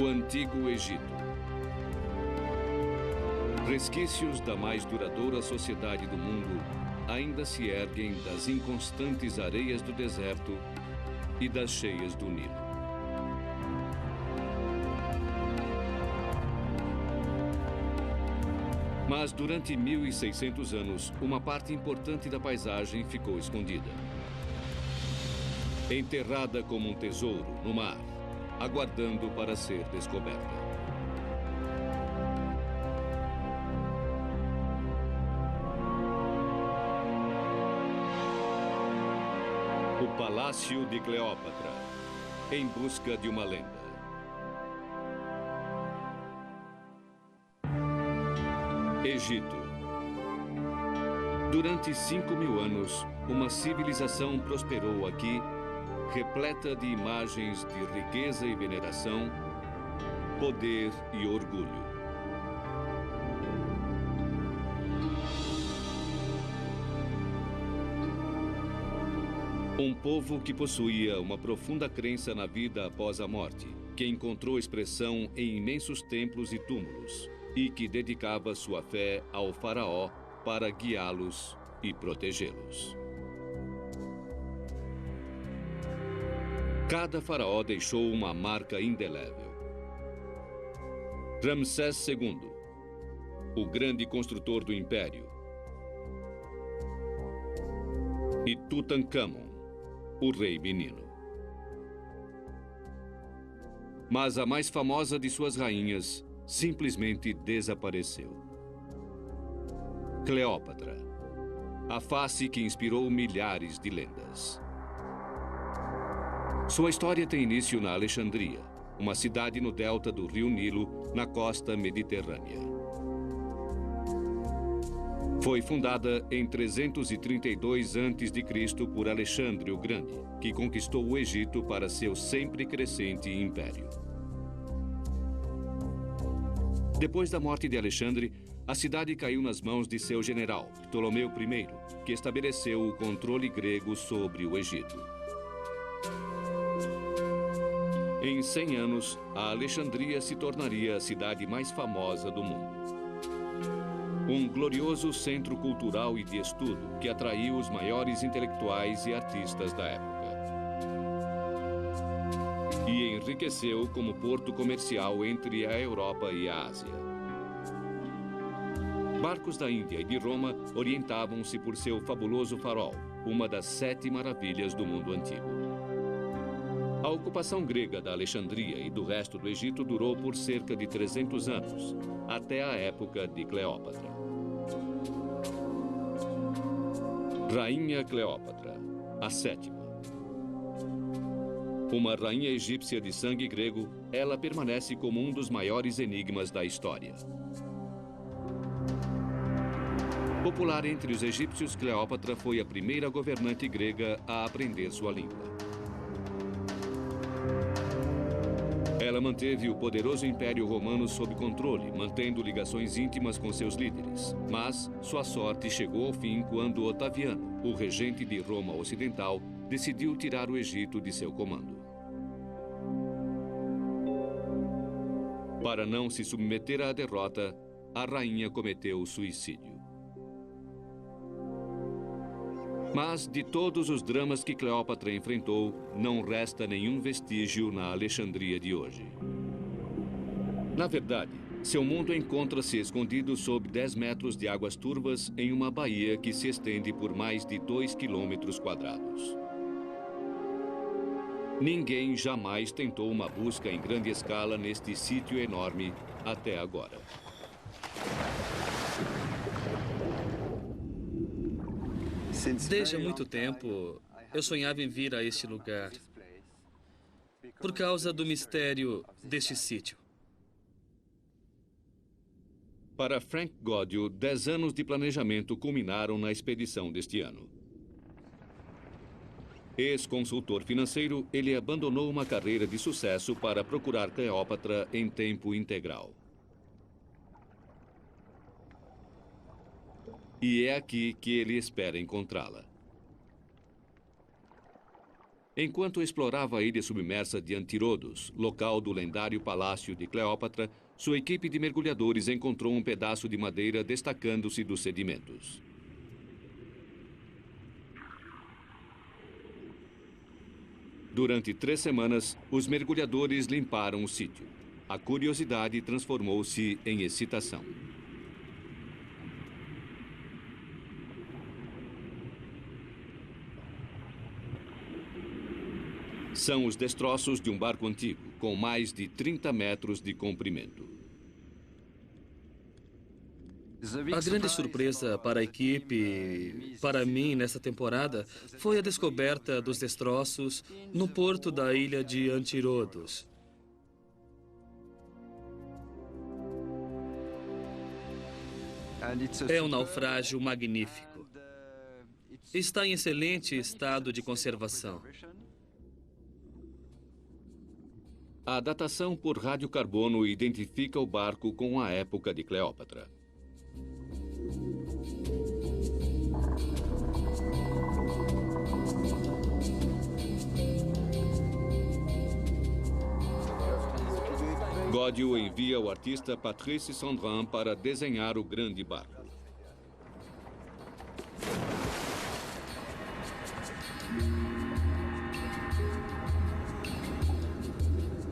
Antigo Egito. Resquícios da mais duradoura sociedade do mundo ainda se erguem das inconstantes areias do deserto e das cheias do Nilo. Mas durante 1.600 anos, uma parte importante da paisagem ficou escondida. Enterrada como um tesouro no mar, aguardando para ser descoberta. O Palácio de Cleópatra, em busca de uma lenda. Egito. Durante 5.000 anos, uma civilização prosperou aqui, repleta de imagens de riqueza e veneração, poder e orgulho. Um povo que possuía uma profunda crença na vida após a morte, que encontrou expressão em imensos templos e túmulos, e que dedicava sua fé ao faraó para guiá-los e protegê-los. Cada faraó deixou uma marca indelével. Ramsés II, o grande construtor do império, e Tutancâmon, o rei menino. Mas a mais famosa de suas rainhas simplesmente desapareceu. Cleópatra, a face que inspirou milhares de lendas. Sua história tem início na Alexandria, uma cidade no delta do rio Nilo, na costa mediterrânea. Foi fundada em 332 a.C. por Alexandre o Grande, que conquistou o Egito para seu sempre crescente império. Depois da morte de Alexandre, a cidade caiu nas mãos de seu general, Ptolomeu I, que estabeleceu o controle grego sobre o Egito. Em 100 anos, a Alexandria se tornaria a cidade mais famosa do mundo. Um glorioso centro cultural e de estudo que atraiu os maiores intelectuais e artistas da época. E enriqueceu como porto comercial entre a Europa e a Ásia. Barcos da Índia e de Roma orientavam-se por seu fabuloso farol, uma das 7 maravilhas do mundo antigo. A ocupação grega da Alexandria e do resto do Egito durou por cerca de 300 anos, até a época de Cleópatra. Rainha Cleópatra, a 7ª. Uma rainha egípcia de sangue grego, ela permanece como um dos maiores enigmas da história. Popular entre os egípcios, Cleópatra foi a primeira governante grega a aprender sua língua. Ela manteve o poderoso Império Romano sob controle, mantendo ligações íntimas com seus líderes. Mas sua sorte chegou ao fim quando Otaviano, o regente de Roma Ocidental, decidiu tirar o Egito de seu comando. Para não se submeter à derrota, a rainha cometeu suicídio. Mas, de todos os dramas que Cleópatra enfrentou, não resta nenhum vestígio na Alexandria de hoje. Na verdade, seu mundo encontra-se escondido sob 10 metros de águas turvas em uma baía que se estende por mais de 2 quilômetros quadrados. Ninguém jamais tentou uma busca em grande escala neste sítio enorme até agora. Desde há muito tempo, eu sonhava em vir a este lugar por causa do mistério deste sítio. Para Frank Goddio, 10 anos de planejamento culminaram na expedição deste ano. Ex-consultor financeiro, ele abandonou uma carreira de sucesso para procurar Cleópatra em tempo integral. E é aqui que ele espera encontrá-la. Enquanto explorava a ilha submersa de Antirodos, local do lendário palácio de Cleópatra, sua equipe de mergulhadores encontrou um pedaço de madeira destacando-se dos sedimentos. Durante 3 semanas, os mergulhadores limparam o sítio. A curiosidade transformou-se em excitação. São os destroços de um barco antigo, com mais de 30 metros de comprimento. A grande surpresa para a equipe, para mim, nessa temporada, foi a descoberta dos destroços no porto da ilha de Antirodos. É um naufrágio magnífico. Está em excelente estado de conservação. A datação por radiocarbono identifica o barco com a época de Cleópatra. Godiu envia o artista Patrice Sandrin para desenhar o grande barco.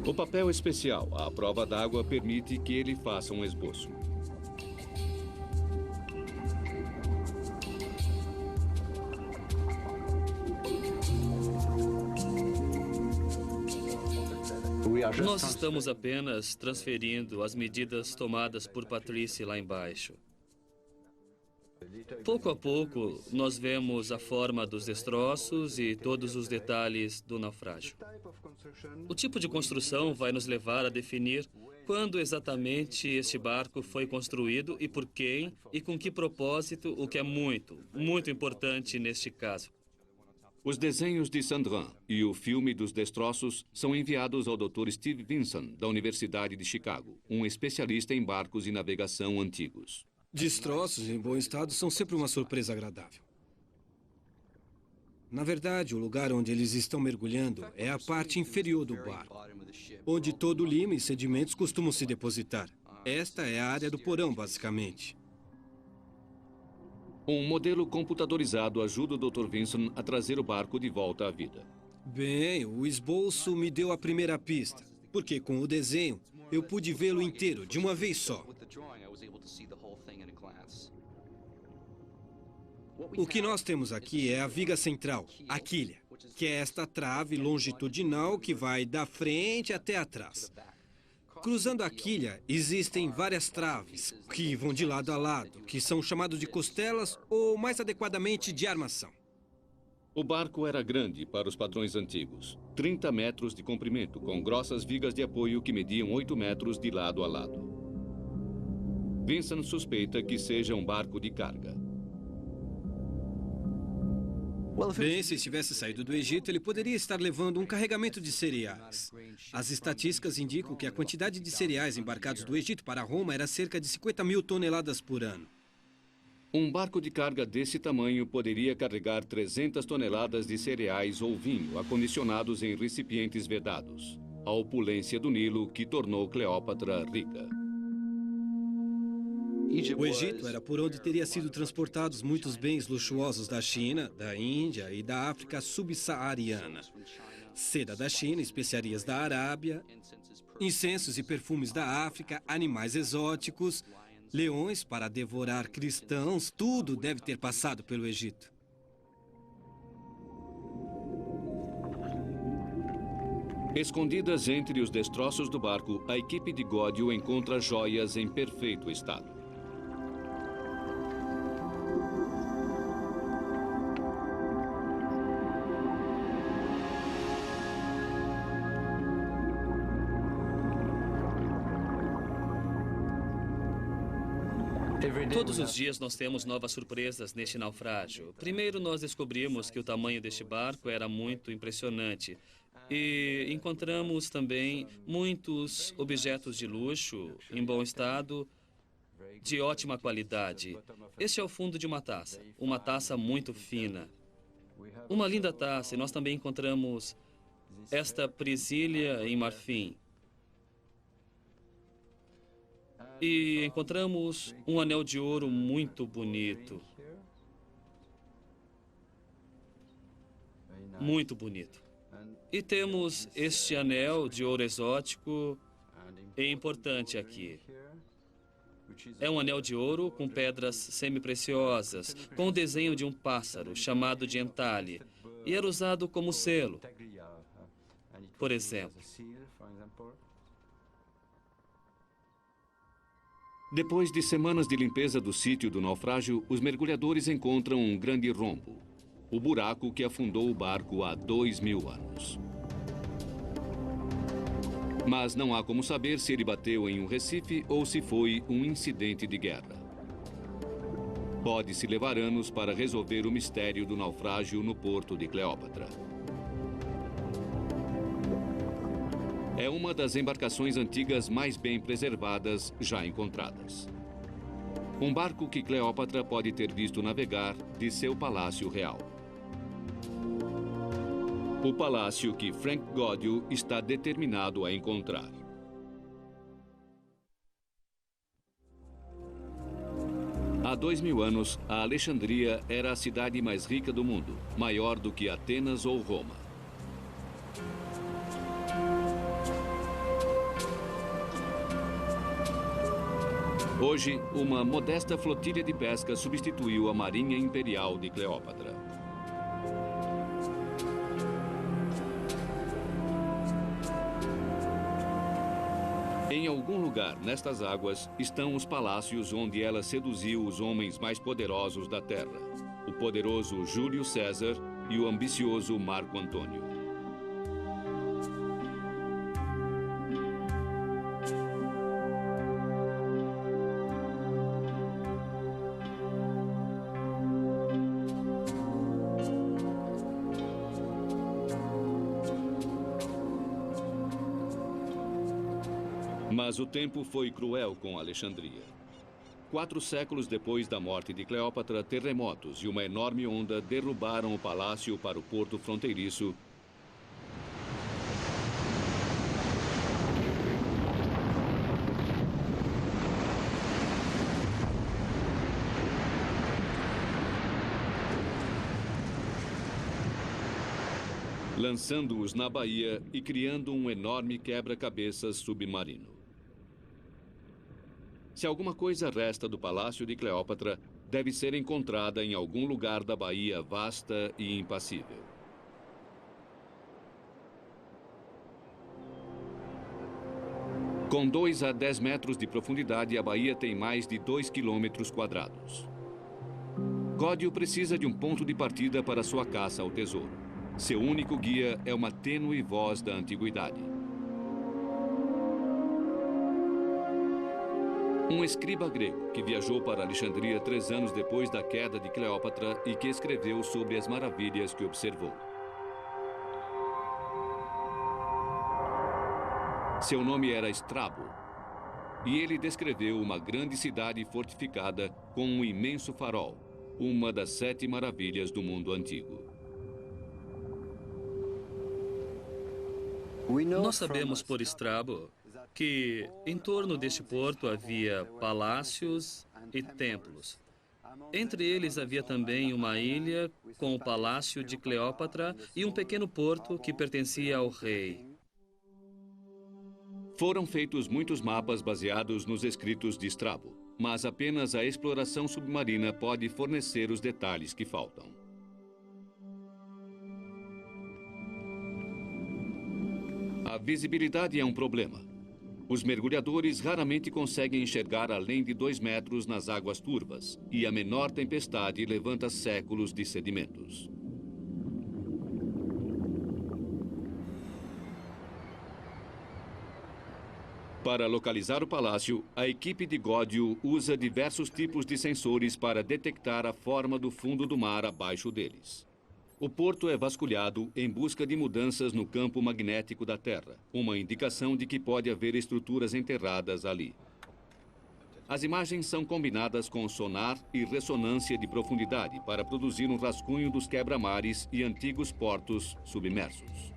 O papel especial, à prova d'água, permite que ele faça um esboço. Nós estamos apenas transferindo as medidas tomadas por Patrice lá embaixo. Pouco a pouco, nós vemos a forma dos destroços e todos os detalhes do naufrágio. O tipo de construção vai nos levar a definir quando exatamente este barco foi construído e por quem e com que propósito, o que é muito, muito importante neste caso. Os desenhos de Sandrin e o filme dos destroços são enviados ao Dr. Steve Vinson, da Universidade de Chicago, um especialista em barcos e navegação antigos. Destroços em bom estado são sempre uma surpresa agradável. Na verdade, o lugar onde eles estão mergulhando é a parte inferior do barco, onde todo o limo e sedimentos costumam se depositar. Esta é a área do porão, basicamente. Um modelo computadorizado ajuda o Dr. Vinson a trazer o barco de volta à vida. Bem, o esboço me deu a primeira pista, porque com o desenho eu pude vê-lo inteiro, de uma vez só. O que nós temos aqui é a viga central, a quilha, que é esta trave longitudinal que vai da frente até atrás. Cruzando a quilha, existem várias traves que vão de lado a lado, que são chamados de costelas ou, mais adequadamente, de armação. O barco era grande para os padrões antigos, 30 metros de comprimento, com grossas vigas de apoio que mediam 8 metros de lado a lado. Vincent suspeita que seja um barco de carga. Bem, se estivesse saído do Egito, ele poderia estar levando um carregamento de cereais. As estatísticas indicam que a quantidade de cereais embarcados do Egito para Roma era cerca de 50 mil toneladas por ano. Um barco de carga desse tamanho poderia carregar 300 toneladas de cereais ou vinho acondicionados em recipientes vedados. A opulência do Nilo que tornou Cleópatra rica. O Egito era por onde teria sido transportados muitos bens luxuosos da China, da Índia e da África subsaariana. Seda da China, especiarias da Arábia, incensos e perfumes da África, animais exóticos, leões para devorar cristãos, tudo deve ter passado pelo Egito. Escondidas entre os destroços do barco, a equipe de Godiu encontra joias em perfeito estado. Todos os dias nós temos novas surpresas neste naufrágio. Primeiro, nós descobrimos que o tamanho deste barco era muito impressionante. E encontramos também muitos objetos de luxo, em bom estado, de ótima qualidade. Este é o fundo de uma taça muito fina. uma linda taça, e nós também encontramos esta presilha em marfim. E encontramos um anel de ouro muito bonito. Muito bonito. E temos este anel de ouro exótico e importante aqui. É um anel de ouro com pedras semi-preciosas, com o desenho de um pássaro chamado de entalhe, e era usado como selo, por exemplo. Depois de semanas de limpeza do sítio do naufrágio, os mergulhadores encontram um grande rombo, o buraco que afundou o barco há 2000 anos. Mas não há como saber se ele bateu em um recife ou se foi um incidente de guerra. Pode-se levar anos para resolver o mistério do naufrágio no porto de Cleópatra. É uma das embarcações antigas mais bem preservadas já encontradas. Um barco que Cleópatra pode ter visto navegar de seu palácio real. O palácio que Frank Gaudio está determinado a encontrar. Há 2000 anos, a Alexandria era a cidade mais rica do mundo, maior do que Atenas ou Roma. Hoje, uma modesta flotilha de pesca substituiu a Marinha Imperial de Cleópatra. Em algum lugar nestas águas estão os palácios onde ela seduziu os homens mais poderosos da Terra, o poderoso Júlio César e o ambicioso Marco Antônio. Mas o tempo foi cruel com Alexandria. 4 séculos depois da morte de Cleópatra, terremotos e uma enorme onda derrubaram o palácio para o porto fronteiriço. Lançando-os na baía e criando um enorme quebra-cabeças submarino. Se alguma coisa resta do palácio de Cleópatra, deve ser encontrada em algum lugar da baía vasta e impassível. Com 2 a 10 metros de profundidade, a baía tem mais de 2 quilômetros quadrados. Gaudio precisa de um ponto de partida para sua caça ao tesouro. Seu único guia é uma tênue voz da antiguidade. Um escriba grego que viajou para Alexandria 3 anos depois da queda de Cleópatra e que escreveu sobre as maravilhas que observou. Seu nome era Estrabo, e ele descreveu uma grande cidade fortificada com um imenso farol, uma das 7 maravilhas do mundo antigo. Nós sabemos por Estrabo que em torno deste porto havia palácios e templos. Entre eles havia também uma ilha com o palácio de Cleópatra e um pequeno porto que pertencia ao rei. Foram feitos muitos mapas baseados nos escritos de Estrabo, mas apenas a exploração submarina pode fornecer os detalhes que faltam. A visibilidade é um problema. Os mergulhadores raramente conseguem enxergar além de 2 metros nas águas turvas, e a menor tempestade levanta séculos de sedimentos. Para localizar o palácio, a equipe de Gaudio usa diversos tipos de sensores para detectar a forma do fundo do mar abaixo deles. O porto é vasculhado em busca de mudanças no campo magnético da Terra, uma indicação de que pode haver estruturas enterradas ali. As imagens são combinadas com sonar e ressonância de profundidade para produzir um rascunho dos quebra-mares e antigos portos submersos.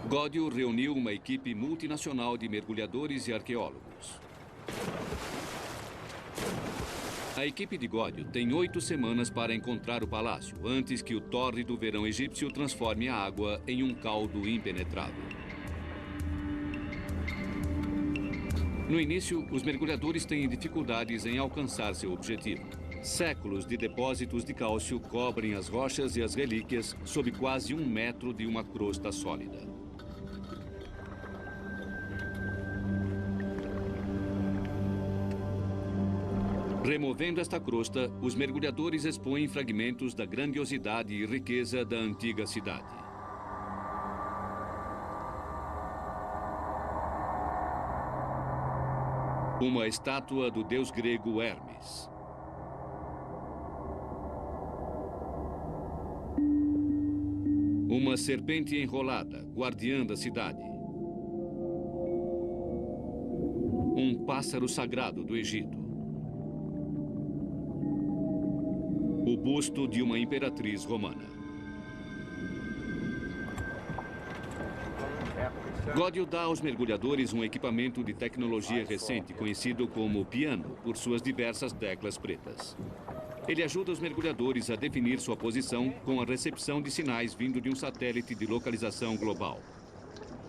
Godio reuniu uma equipe multinacional de mergulhadores e arqueólogos. A equipe de Godio tem 8 semanas para encontrar o palácio, antes que o tórrido verão egípcio transforme a água em um caldo impenetrável. No início, os mergulhadores têm dificuldades em alcançar seu objetivo. Séculos de depósitos de cálcio cobrem as rochas e as relíquias sob quase 1 metro de uma crosta sólida. Removendo esta crosta, os mergulhadores expõem fragmentos da grandiosidade e riqueza da antiga cidade. Uma estátua do deus grego Hermes. Uma serpente enrolada, guardiã da cidade. Um pássaro sagrado do Egito. O busto de uma imperatriz romana. Godio dá aos mergulhadores um equipamento de tecnologia recente conhecido como piano, por suas diversas teclas pretas. Ele ajuda os mergulhadores a definir sua posição com a recepção de sinais vindo de um satélite de localização global.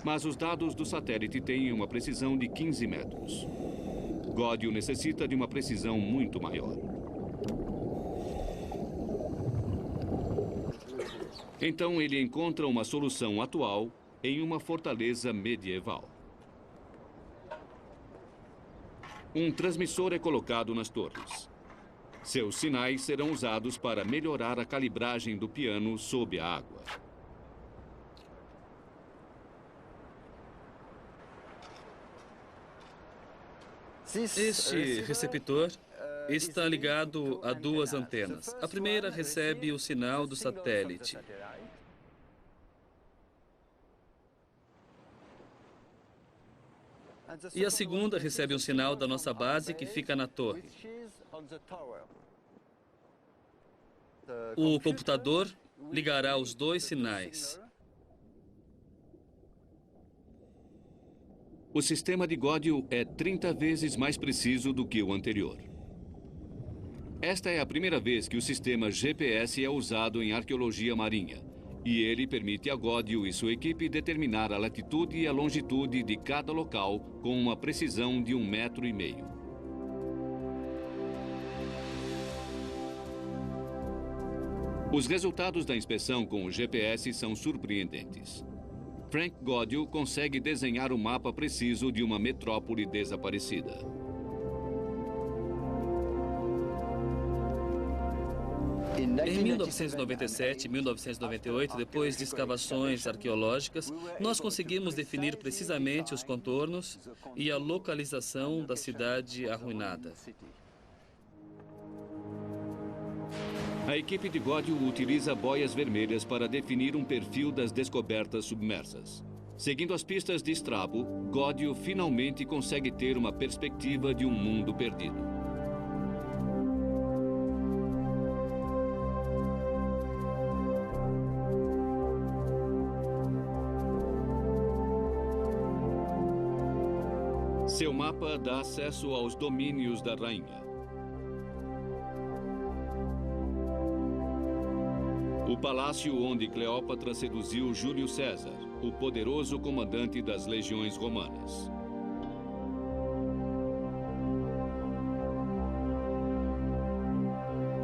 Mas os dados do satélite têm uma precisão de 15 metros. Godio necessita de uma precisão muito maior. Então ele encontra uma solução atual em uma fortaleza medieval. Um transmissor é colocado nas torres. Seus sinais serão usados para melhorar a calibragem do piano sob a água. Este receptor está ligado a 2 antenas. A primeira recebe o sinal do satélite. E a segunda recebe um sinal da nossa base que fica na torre. O computador ligará os 2 sinais. O sistema de Godio é 30 vezes mais preciso do que o anterior. Esta é a primeira vez que o sistema GPS é usado em arqueologia marinha, e ele permite a Godio e sua equipe determinar a latitude e a longitude de cada local com uma precisão de 1,5 metros. Os resultados da inspeção com o GPS são surpreendentes. Frank Godio consegue desenhar o mapa preciso de uma metrópole desaparecida. Em 1997 e 1998, depois de escavações arqueológicas, nós conseguimos definir precisamente os contornos e a localização da cidade arruinada. A equipe de Godio utiliza boias vermelhas para definir um perfil das descobertas submersas. Seguindo as pistas de Strabo, Godio finalmente consegue ter uma perspectiva de um mundo perdido. Seu mapa dá acesso aos domínios da rainha. O palácio onde Cleópatra seduziu Júlio César, o poderoso comandante das legiões romanas.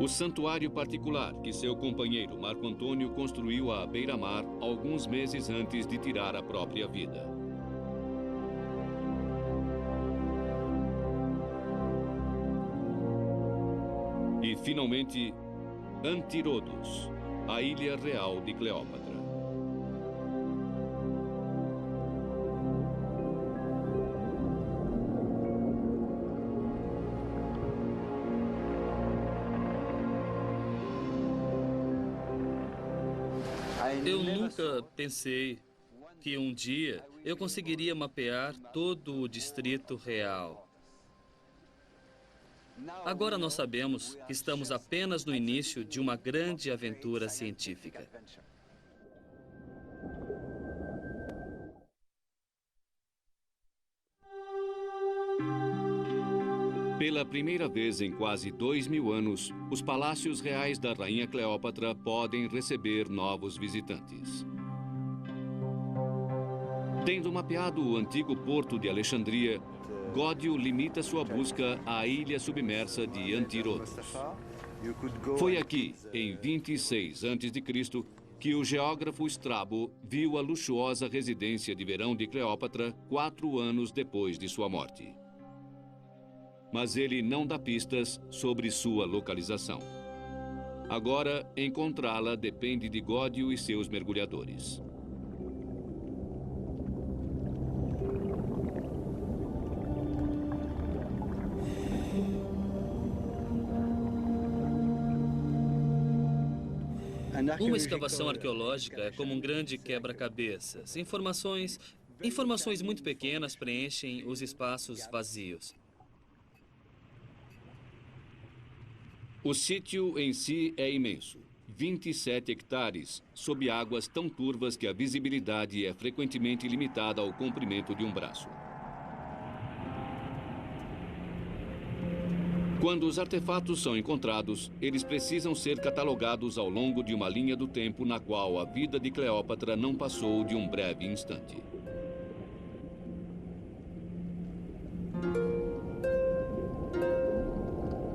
O santuário particular que seu companheiro Marco Antônio construiu à beira-mar alguns meses antes de tirar a própria vida. E, finalmente, Antírodos, a ilha real de Cleópatra. Eu nunca pensei que um dia eu conseguiria mapear todo o Distrito Real. Agora nós sabemos que estamos apenas no início de uma grande aventura científica. Pela primeira vez em quase 2000 anos, os palácios reais da Rainha Cleópatra podem receber novos visitantes. Tendo mapeado o antigo porto de Alexandria, Gódio limita sua busca à ilha submersa de Antírodos. Foi aqui, em 26 a.C., que o geógrafo Strabo viu a luxuosa residência de verão de Cleópatra 4 anos depois de sua morte. Mas ele não dá pistas sobre sua localização. Agora, encontrá-la depende de Gódio e seus mergulhadores. Uma escavação arqueológica é como um grande quebra-cabeças. Informações muito pequenas preenchem os espaços vazios. O sítio em si é imenso, 27 hectares, sob águas tão turvas que a visibilidade é frequentemente limitada ao comprimento de um braço. Quando os artefatos são encontrados, eles precisam ser catalogados ao longo de uma linha do tempo na qual a vida de Cleópatra não passou de um breve instante.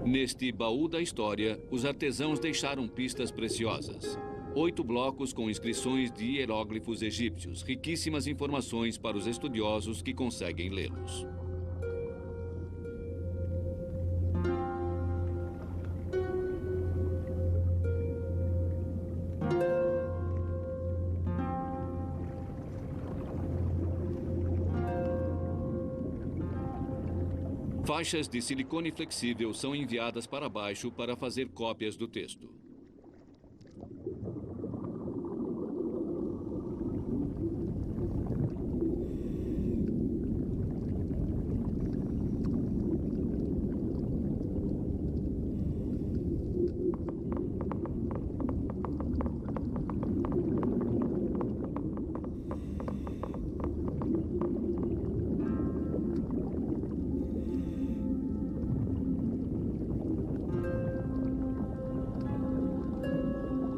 Neste baú da história, os artesãos deixaram pistas preciosas. 8 blocos com inscrições de hieróglifos egípcios, riquíssimas informações para os estudiosos que conseguem lê-los. Faixas de silicone flexível são enviadas para baixo para fazer cópias do texto.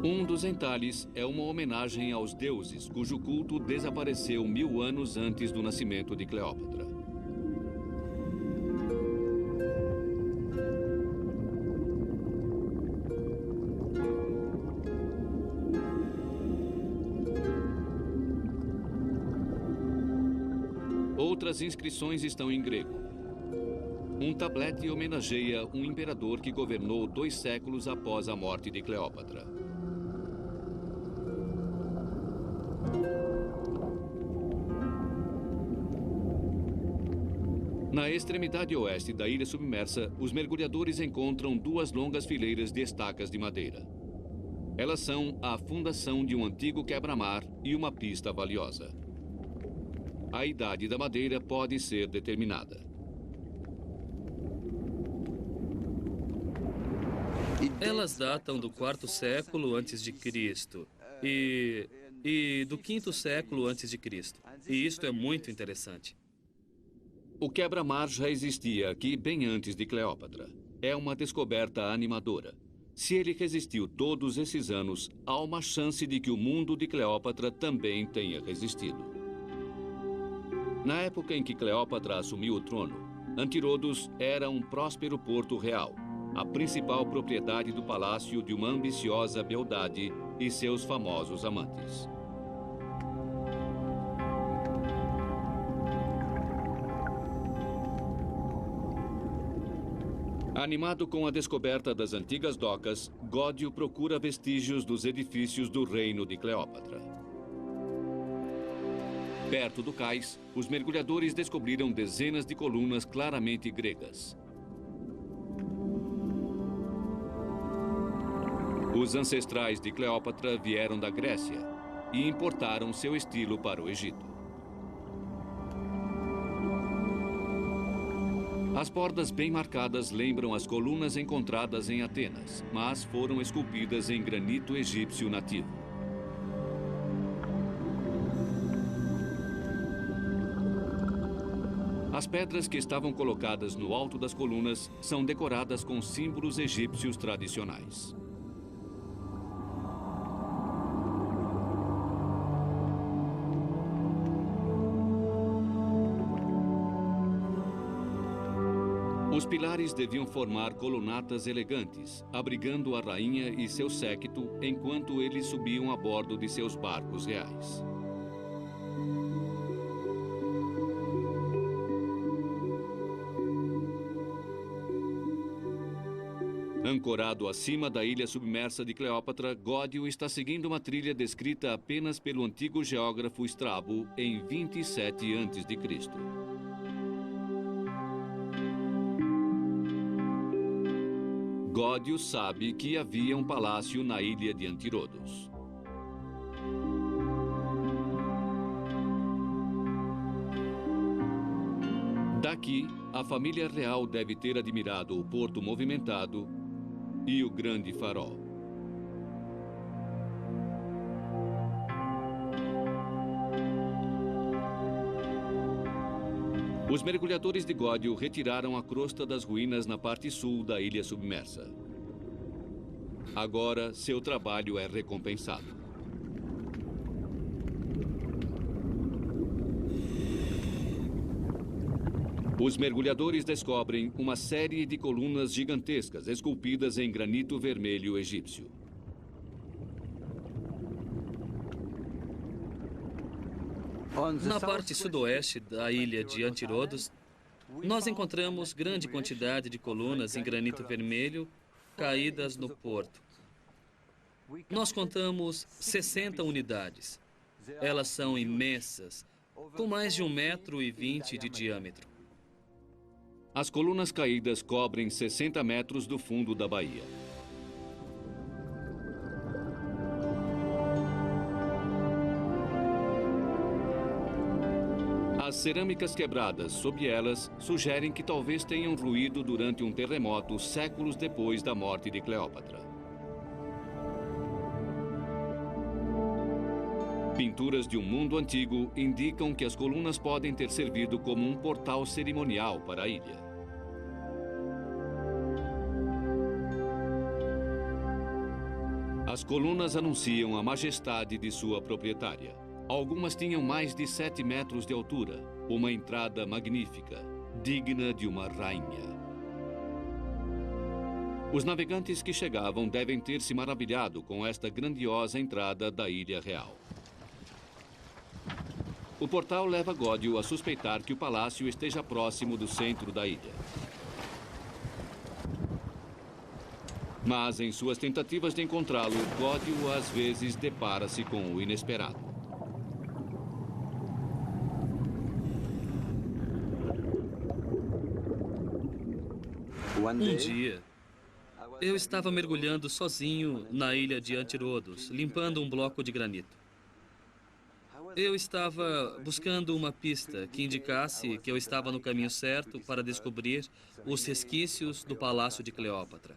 Um dos entalhes é uma homenagem aos deuses, cujo culto desapareceu 1000 anos antes do nascimento de Cleópatra. Outras inscrições estão em grego. Um tablete homenageia um imperador que governou 2 séculos após a morte de Cleópatra. Na extremidade oeste da ilha submersa, os mergulhadores encontram 2 longas fileiras de estacas de madeira. Elas são a fundação de um antigo quebra-mar e uma pista valiosa. A idade da madeira pode ser determinada. Elas datam do 4º século antes de Cristo e do 5º século antes de Cristo. E isto é muito interessante. O quebra-mar já existia aqui bem antes de Cleópatra. É uma descoberta animadora. Se ele resistiu todos esses anos, há uma chance de que o mundo de Cleópatra também tenha resistido. Na época em que Cleópatra assumiu o trono, Antírodos era um próspero porto real, a principal propriedade do palácio de uma ambiciosa beldade e seus famosos amantes. Animado com a descoberta das antigas docas, Gódio procura vestígios dos edifícios do reino de Cleópatra. Perto do cais, os mergulhadores descobriram dezenas de colunas claramente gregas. Os ancestrais de Cleópatra vieram da Grécia. e importaram seu estilo para o Egito. As bordas bem marcadas lembram as colunas encontradas em Atenas, mas foram esculpidas em granito egípcio nativo. As pedras que estavam colocadas no alto das colunas são decoradas com símbolos egípcios tradicionais. Os pilares deviam formar colunatas elegantes, abrigando a rainha e seu séquito enquanto eles subiam a bordo de seus barcos reais. Ancorado acima da ilha submersa de Cleópatra, Gódio está seguindo uma trilha descrita apenas pelo antigo geógrafo Strabo em 27 a.C. Gódio sabe que havia um palácio na ilha de Antirodos. Daqui, a família real deve ter admirado o porto movimentado e o grande farol. Os mergulhadores de Gódio retiraram a crosta das ruínas na parte sul da ilha submersa. Agora, seu trabalho é recompensado. Os mergulhadores descobrem uma série de colunas gigantescas esculpidas em granito vermelho egípcio. Na parte sudoeste da ilha de Antirodos, nós encontramos grande quantidade de colunas em granito vermelho caídas no porto. Nós contamos 60 unidades. Elas são imensas, com mais de 1,20 m de diâmetro. As colunas caídas cobrem 60 metros do fundo da baía. As cerâmicas quebradas sob elas sugerem que talvez tenham ruído durante um terremoto séculos depois da morte de Cleópatra. Pinturas de um mundo antigo indicam que as colunas podem ter servido como um portal cerimonial para a ilha. As colunas anunciam a majestade de sua proprietária. Algumas tinham mais de 7 metros de altura, uma entrada magnífica, digna de uma rainha. Os navegantes que chegavam devem ter se maravilhado com esta grandiosa entrada da Ilha Real. O portal leva Gódio a suspeitar que o palácio esteja próximo do centro da ilha. Mas em suas tentativas de encontrá-lo, Gódio às vezes depara-se com o inesperado. Um dia, eu estava mergulhando sozinho na ilha de Antirodos, limpando um bloco de granito. Eu estava buscando uma pista que indicasse que eu estava no caminho certo para descobrir os resquícios do Palácio de Cleópatra.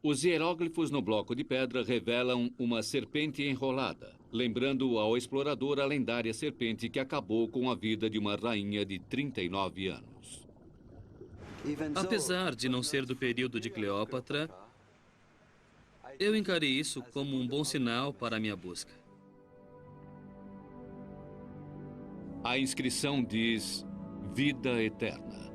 Os hieróglifos no bloco de pedra revelam uma serpente enrolada, lembrando ao explorador a lendária serpente que acabou com a vida de uma rainha de 39 anos. Apesar de não ser do período de Cleópatra, eu encarei isso como um bom sinal para a minha busca. A inscrição diz: Vida Eterna.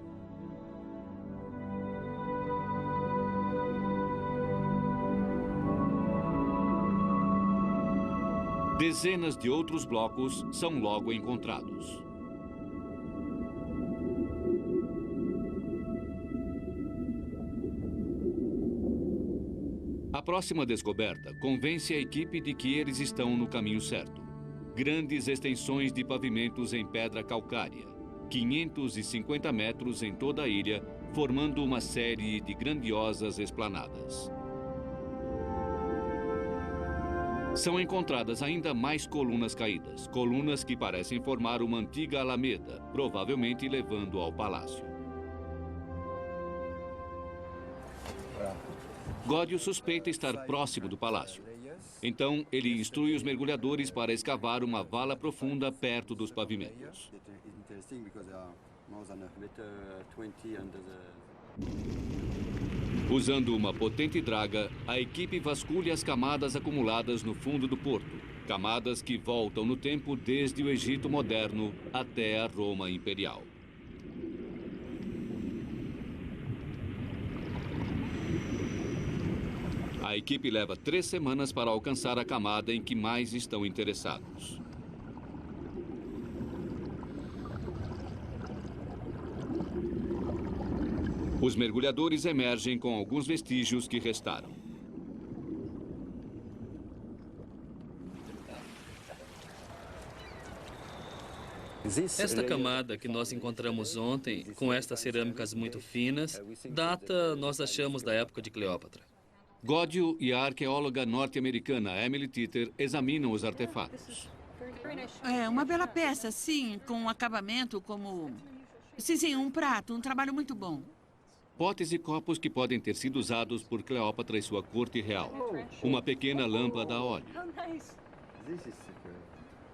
Dezenas de outros blocos são logo encontrados. A próxima descoberta convence a equipe de que eles estão no caminho certo. Grandes extensões de pavimentos em pedra calcária, 550 metros em toda a ilha, formando uma série de grandiosas esplanadas. São encontradas ainda mais colunas caídas, colunas que parecem formar uma antiga alameda, provavelmente levando ao palácio. Godio suspeita estar próximo do palácio. Então, ele instrui os mergulhadores para escavar uma vala profunda perto dos pavimentos. Usando uma potente draga, a equipe vasculha as camadas acumuladas no fundo do porto, camadas que voltam no tempo desde o Egito moderno até a Roma imperial. A equipe leva 3 semanas para alcançar a camada em que mais estão interessados. Os mergulhadores emergem com alguns vestígios que restaram. Esta camada que nós encontramos ontem, com estas cerâmicas muito finas, data, nós achamos, da época de Cleópatra. Godio e a arqueóloga norte-americana Emily Titter examinam os artefatos. É uma bela peça, sim, com um acabamento como... Sim, um prato, um trabalho muito bom. Potes e copos que podem ter sido usados por Cleópatra e sua corte real. Uma pequena lâmpada a óleo.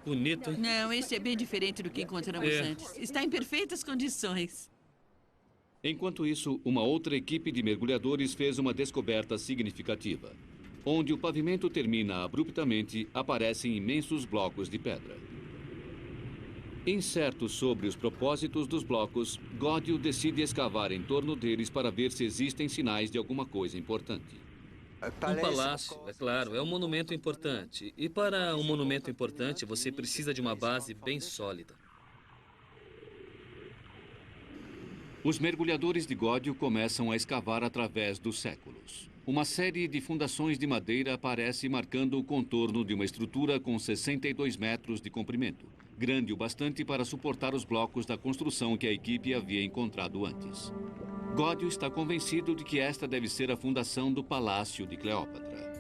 Bonito, hein? Não, esse é bem diferente do que encontramos antes. Está em perfeitas condições. Enquanto isso, uma outra equipe de mergulhadores fez uma descoberta significativa. Onde o pavimento termina abruptamente, aparecem imensos blocos de pedra. Incerto sobre os propósitos dos blocos, Godio decide escavar em torno deles para ver se existem sinais de alguma coisa importante. Um palácio, é claro, é um monumento importante. E para um monumento importante, você precisa de uma base bem sólida. Os mergulhadores de Godio começam a escavar através dos séculos. Uma série de fundações de madeira aparece marcando o contorno de uma estrutura com 62 metros de comprimento, grande o bastante para suportar os blocos da construção que a equipe havia encontrado antes. Godio está convencido de que esta deve ser a fundação do Palácio de Cleópatra.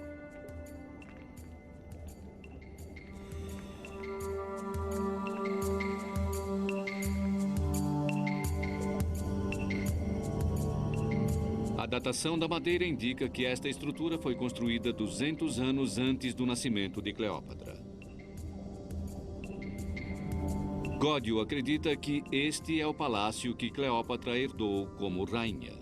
A datação da madeira indica que esta estrutura foi construída 200 anos antes do nascimento de Cleópatra. Godio acredita que este é o palácio que Cleópatra herdou como rainha.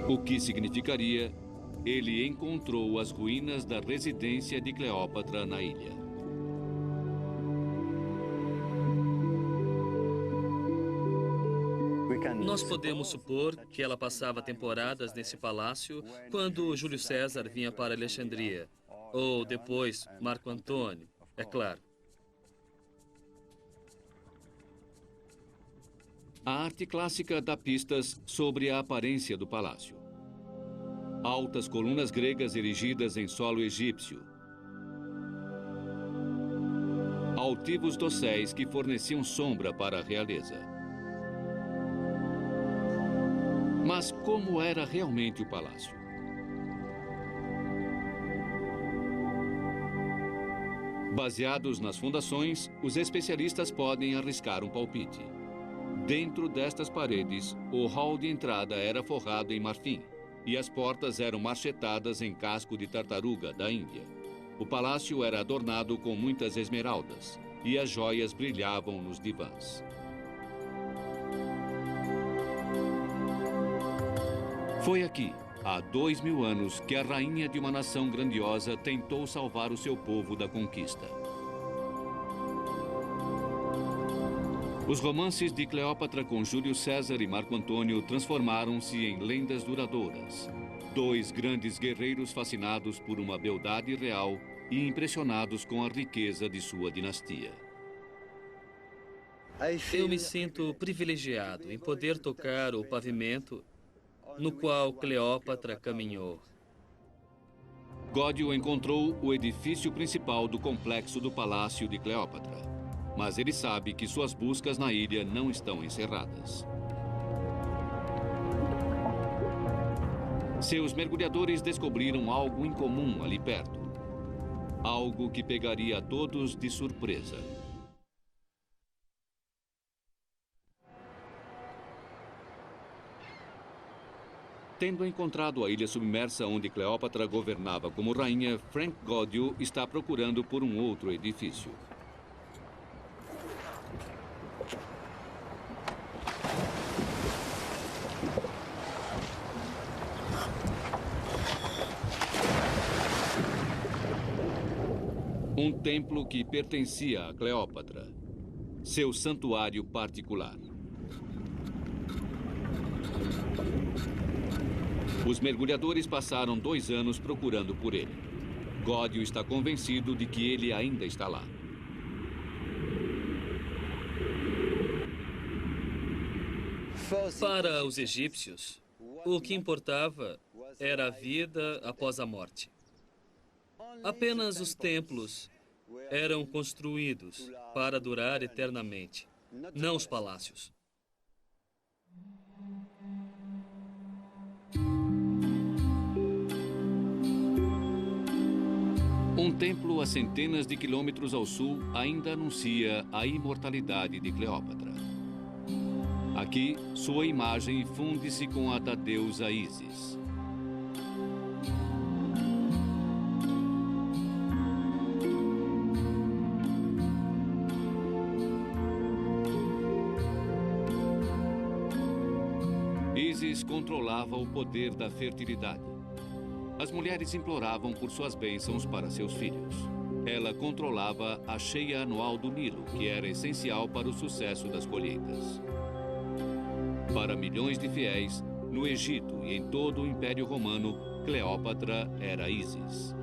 O que significaria, ele encontrou as ruínas da residência de Cleópatra na ilha. Nós podemos supor que ela passava temporadas nesse palácio quando Júlio César vinha para Alexandria. Ou depois, Marco Antônio, é claro. A arte clássica dá pistas sobre a aparência do palácio. Altas colunas gregas erigidas em solo egípcio. Altivos dosséis que forneciam sombra para a realeza. Mas como era realmente o palácio? Baseados nas fundações, os especialistas podem arriscar um palpite. Dentro destas paredes, o hall de entrada era forrado em marfim e as portas eram marchetadas em casco de tartaruga da Índia. O palácio era adornado com muitas esmeraldas e as joias brilhavam nos divãs. Foi aqui, há 2000 anos, que a rainha de uma nação grandiosa tentou salvar o seu povo da conquista. Os romances de Cleópatra com Júlio César e Marco Antônio transformaram-se em lendas duradouras. Dois grandes guerreiros fascinados por uma beldade real e impressionados com a riqueza de sua dinastia. Eu me sinto privilegiado em poder tocar o pavimento no qual Cleópatra caminhou. Godio encontrou o edifício principal do complexo do Palácio de Cleópatra. mas ele sabe que suas buscas na ilha não estão encerradas. Seus mergulhadores descobriram algo incomum ali perto. Algo que pegaria a todos de surpresa. Tendo encontrado a ilha submersa onde Cleópatra governava como rainha, Frank Godio está procurando por um outro edifício. Um templo que pertencia a Cleópatra. Seu santuário particular. Os mergulhadores passaram 2 anos procurando por ele. Godio está convencido de que ele ainda está lá. Para os egípcios, o que importava era a vida após a morte. Apenas os templos eram construídos para durar eternamente, não os palácios. Um templo a centenas de quilômetros ao sul ainda anuncia a imortalidade de Cleópatra. Aqui, sua imagem funde-se com a da deusa Ísis. Ísis controlava o poder da fertilidade. As mulheres imploravam por suas bênçãos para seus filhos. Ela controlava a cheia anual do Nilo, que era essencial para o sucesso das colheitas. Para milhões de fiéis, no Egito e em todo o Império Romano, Cleópatra era Ísis.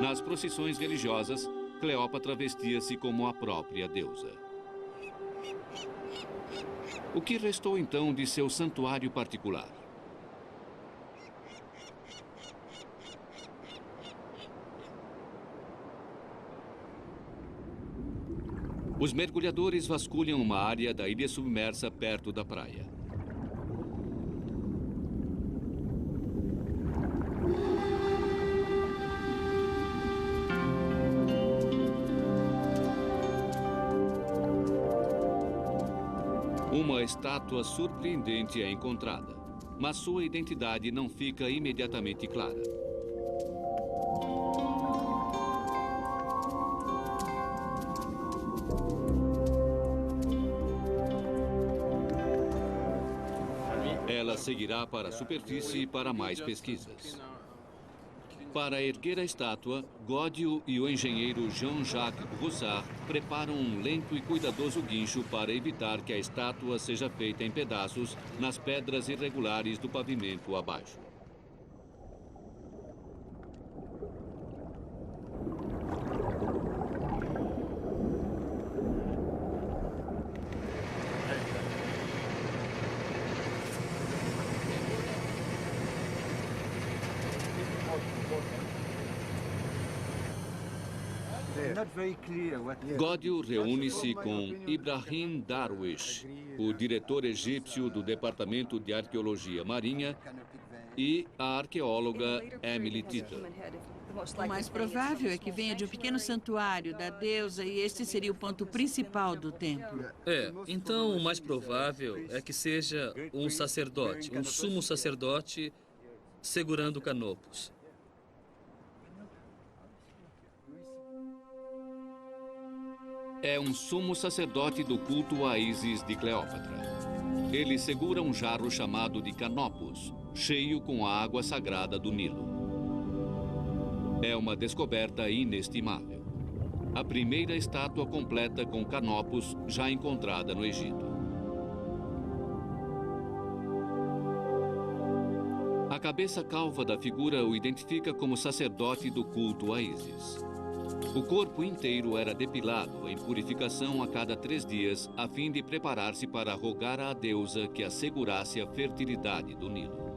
Nas procissões religiosas, Cleópatra vestia-se como a própria deusa. O que restou então de seu santuário particular? Os mergulhadores vasculham uma área da ilha submersa perto da praia. Uma estátua surpreendente é encontrada, mas sua identidade não fica imediatamente clara. Ela seguirá para a superfície para mais pesquisas. Para erguer a estátua, Godio e o engenheiro Jean-Jacques Roussard preparam um lento e cuidadoso guincho para evitar que a estátua seja feita em pedaços nas pedras irregulares do pavimento abaixo. Godio reúne-se com Ibrahim Darwish, o diretor egípcio do Departamento de Arqueologia Marinha, e a arqueóloga Emily Tittle. O mais provável é que venha de um pequeno santuário da deusa e este seria o ponto principal do templo. Então o mais provável é que seja um sacerdote, um sumo sacerdote segurando canopos. É um sumo sacerdote do culto a Ísis de Cleópatra. Ele segura um jarro chamado de Canopus, cheio com a água sagrada do Nilo. É uma descoberta inestimável. A primeira estátua completa com Canopus já encontrada no Egito. A cabeça calva da figura o identifica como sacerdote do culto a Ísis. O corpo inteiro era depilado em purificação a cada 3 dias, a fim de preparar-se para rogar à deusa que assegurasse a fertilidade do Nilo.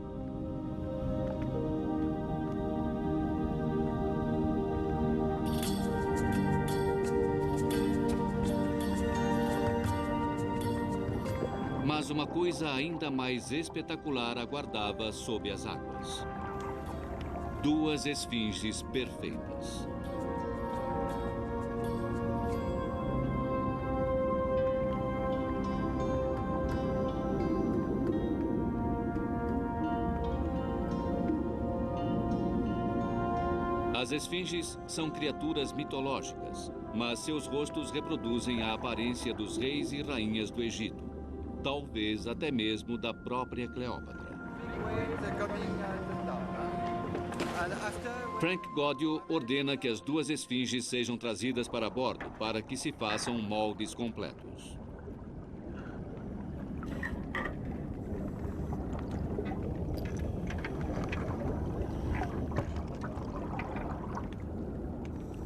Mas uma coisa ainda mais espetacular aguardava sob as águas. 2 esfinges perfeitas. As esfinges são criaturas mitológicas, mas seus rostos reproduzem a aparência dos reis e rainhas do Egito, talvez até mesmo da própria Cleópatra. Frank Godio ordena que as 2 esfinges sejam trazidas para bordo para que se façam moldes completos.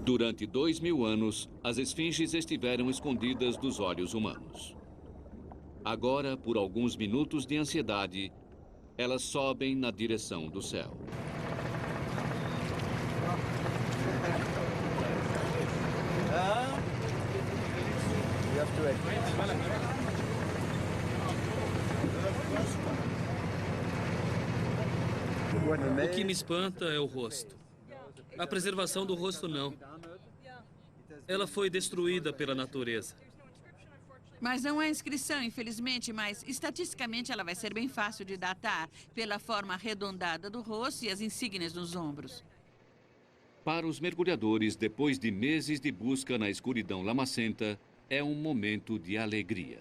Durante 2000 anos, as esfinges estiveram escondidas dos olhos humanos. Agora, por alguns minutos de ansiedade, elas sobem na direção do céu. O que me espanta é o rosto. A preservação do rosto, não. Ela foi destruída pela natureza. Mas não há inscrição, infelizmente, mas estatisticamente ela vai ser bem fácil de datar pela forma arredondada do rosto e as insígnias nos ombros. Para os mergulhadores, depois de meses de busca na escuridão lamacenta, é um momento de alegria.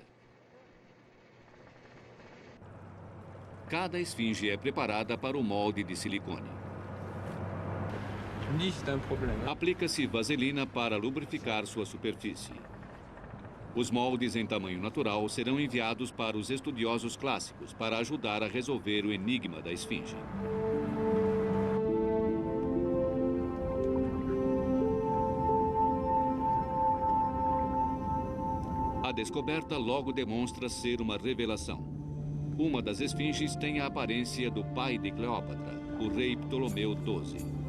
Cada esfinge é preparada para o molde de silicone. Aplica-se vaselina para lubrificar sua superfície. Os moldes em tamanho natural serão enviados para os estudiosos clássicos para ajudar a resolver o enigma da esfinge. A descoberta logo demonstra ser uma revelação. Uma das esfinges tem a aparência do pai de Cleópatra, o rei Ptolomeu XII.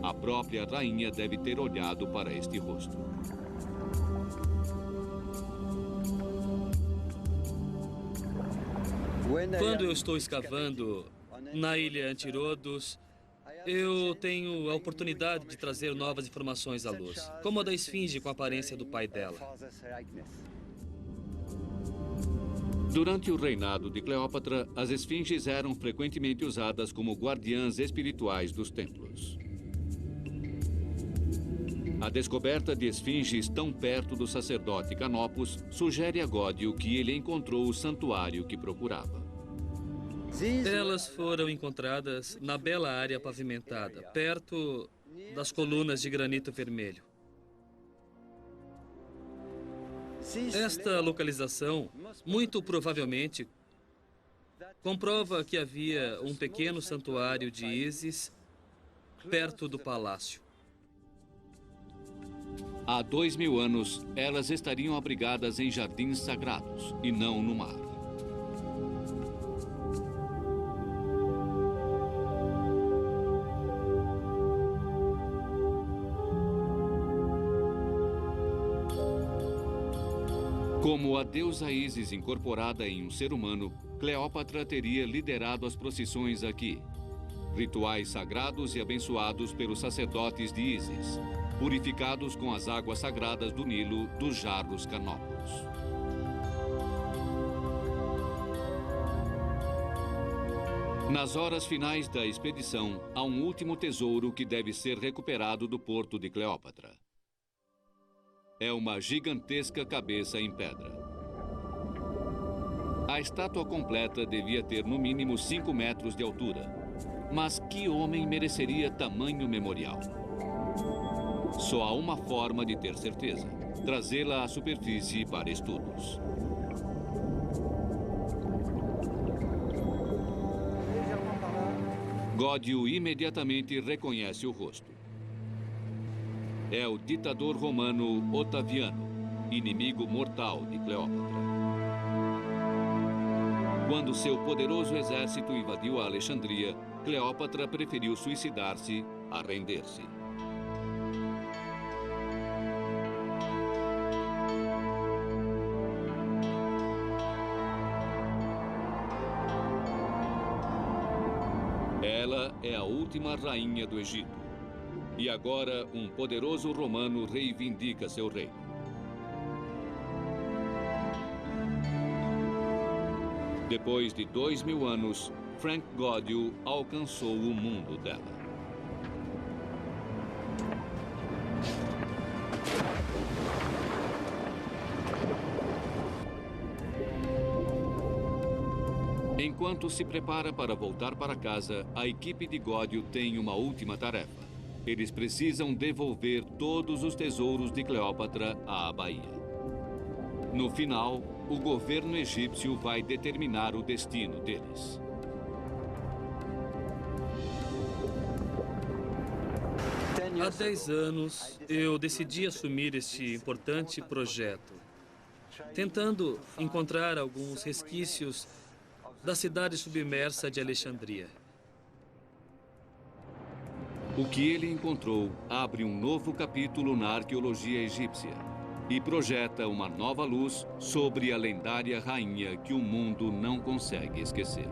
A própria rainha deve ter olhado para este rosto. Quando eu estou escavando na ilha Antirodos, eu tenho a oportunidade de trazer novas informações à luz, como a da esfinge com a aparência do pai dela. Durante o reinado de Cleópatra, as esfinges eram frequentemente usadas como guardiãs espirituais dos templos. A descoberta de esfinges tão perto do sacerdote Canopus sugere a Godio que ele encontrou o santuário que procurava. Elas foram encontradas na bela área pavimentada, perto das colunas de granito vermelho. Esta localização, muito provavelmente, comprova que havia um pequeno santuário de Ísis perto do palácio. Há 2000 anos, elas estariam abrigadas em jardins sagrados e não no mar. Como a deusa Ísis incorporada em um ser humano, Cleópatra teria liderado as procissões aqui. Rituais sagrados e abençoados pelos sacerdotes de Ísis, purificados com as águas sagradas do Nilo dos jarros Canopus. Nas horas finais da expedição, há um último tesouro que deve ser recuperado do porto de Cleópatra. É uma gigantesca cabeça em pedra. A estátua completa devia ter no mínimo 5 metros de altura. Mas que homem mereceria tamanho memorial? Só há uma forma de ter certeza: trazê-la à superfície para estudos. Godio imediatamente reconhece o rosto. É o ditador romano Otaviano, inimigo mortal de Cleópatra. Quando seu poderoso exército invadiu a Alexandria, Cleópatra preferiu suicidar-se a render-se. é a última rainha do Egito. E agora, um poderoso romano reivindica seu reino. Depois de 2000 anos, Frank Gaudio alcançou o mundo dela. Enquanto se prepara para voltar para casa, a equipe de Gaudio tem uma última tarefa. Eles precisam devolver todos os tesouros de Cleópatra à Baía. No final, o governo egípcio vai determinar o destino deles. Há 10 anos, eu decidi assumir este importante projeto, tentando encontrar alguns resquícios da cidade submersa de Alexandria. O que ele encontrou abre um novo capítulo na arqueologia egípcia e projeta uma nova luz sobre a lendária rainha que o mundo não consegue esquecer.